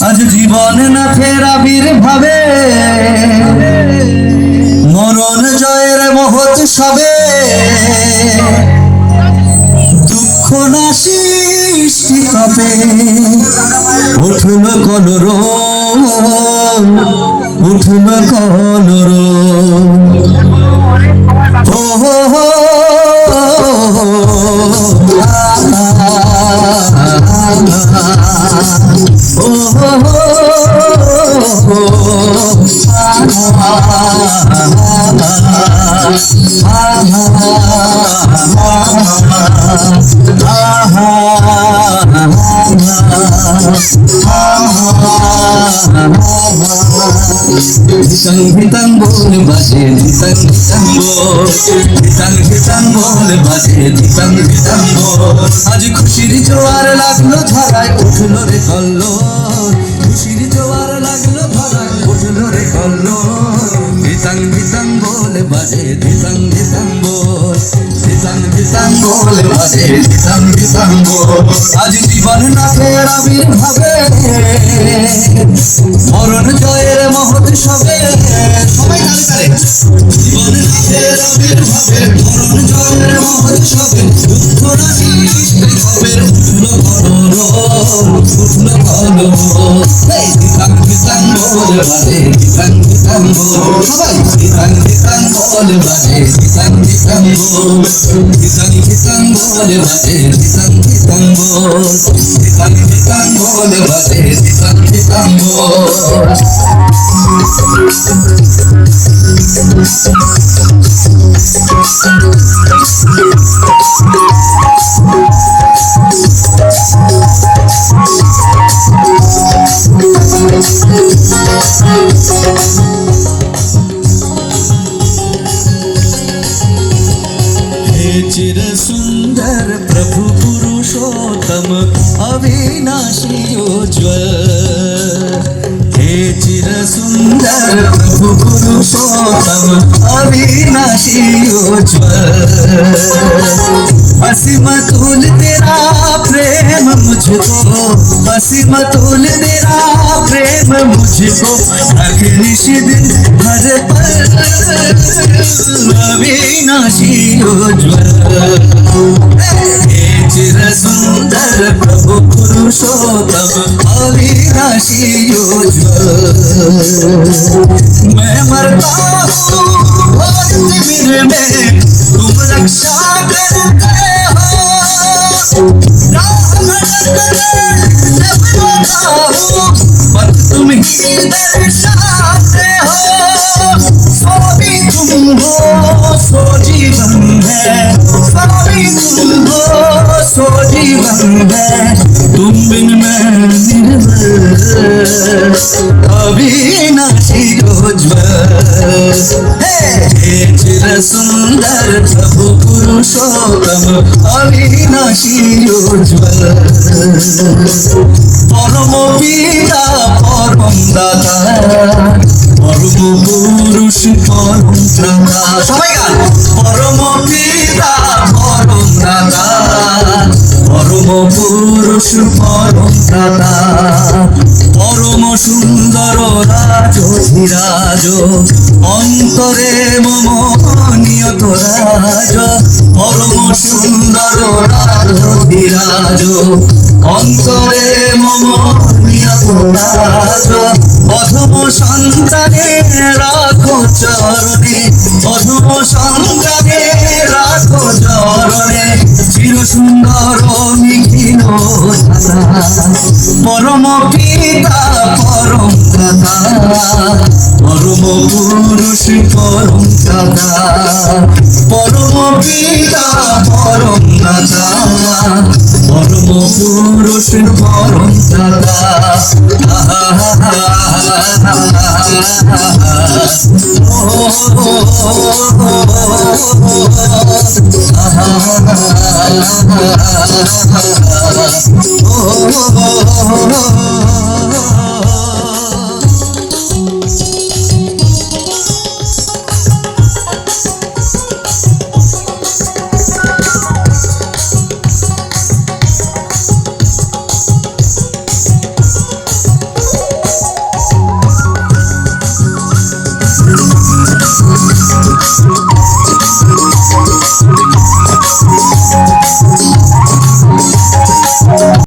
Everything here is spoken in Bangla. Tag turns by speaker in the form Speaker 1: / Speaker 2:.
Speaker 1: আজ জীবন নাথের আবির্ভাবে মরণ জয়ের মহোৎসবে দুঃখ না সৃষ্টি হবে উঠল কলর উঠল কলর ও হিতাং বল বাজে হিতাং বল বাজে হিতাং বল আজ খুশির জোয়ার লাগলো ধারায় উঠলো রে কল্লোল খুশির জোয়ার লাগলো ধারায় উঠলো রে কল্লোল হিতাং বল বাজে হিতাং বল হিতাং বল বাজে হিতাং বল আজ জীবন নাথের আবির্ভাবে মরণ জয়ের মহোৎসবে সবাই তালে জীবন নাথের আবির্ভাবে মরণ জয়ের মহোৎসবে দুঃখ না সৃষ্টি হবে উঠলো কলরব উঠলো কলরব হিতাং বল বাজে হিতাং বল সবাই হিতাং বল বাজে হিতাং বল হিতাং বল বাজে হিতাং বল হিতাং বল বাজে হিতাং বল चिर सुंदर प्रभु पुरुषोत्तम अविनाशी उज्ज्वल हे चिर सुंदर प्रभु पुरुषोत्तम अविनाशी उज्ज्वल असीम तुल तेरा प्रेम मुझको असीम तुल तेरा प्रेम मुझको हर निशिद हर पल अविनाशी उज्ज्वल चिर सुंदर प्रभु पुरुषोत्तम अविनाशी उज्ज्वल मैं मरता हूँ और शिविर में तुम रक्षा करते हो पर तुम ही दर्शाते हो स्वामी तुम हो सो जीवन है स्वामी तुम हो सो जीवन है तुम बिन मैं निर्बल अविनाशी उज्ज्वल हे चिर सुंदर प्रभु पुरुषोत्तम अविनाशी उज्ज्वल परम पिता परम दाता परम पुरुष परम ত্রাতা সবাই গান পরম পিতা পরম দাতা পরম পুরুষ পরম ত্রাতা পরম সুন্দর রাজধিরাজ অন্তরে মম নিয়ত রাজ পরম সুন্দর রাজধিরাজ অন্তরে মম নিয়ত রাজ অধম সন্তানে রাখো চরণে অধম সন্তানে রাখো চরণে চির সুন্দর নিখিল পরম পিতা পরম দাতা পরম পুরুষ পরম দাতা পরম পিতা পরম দাতা পরম পুরুষ পরম দাতা Oh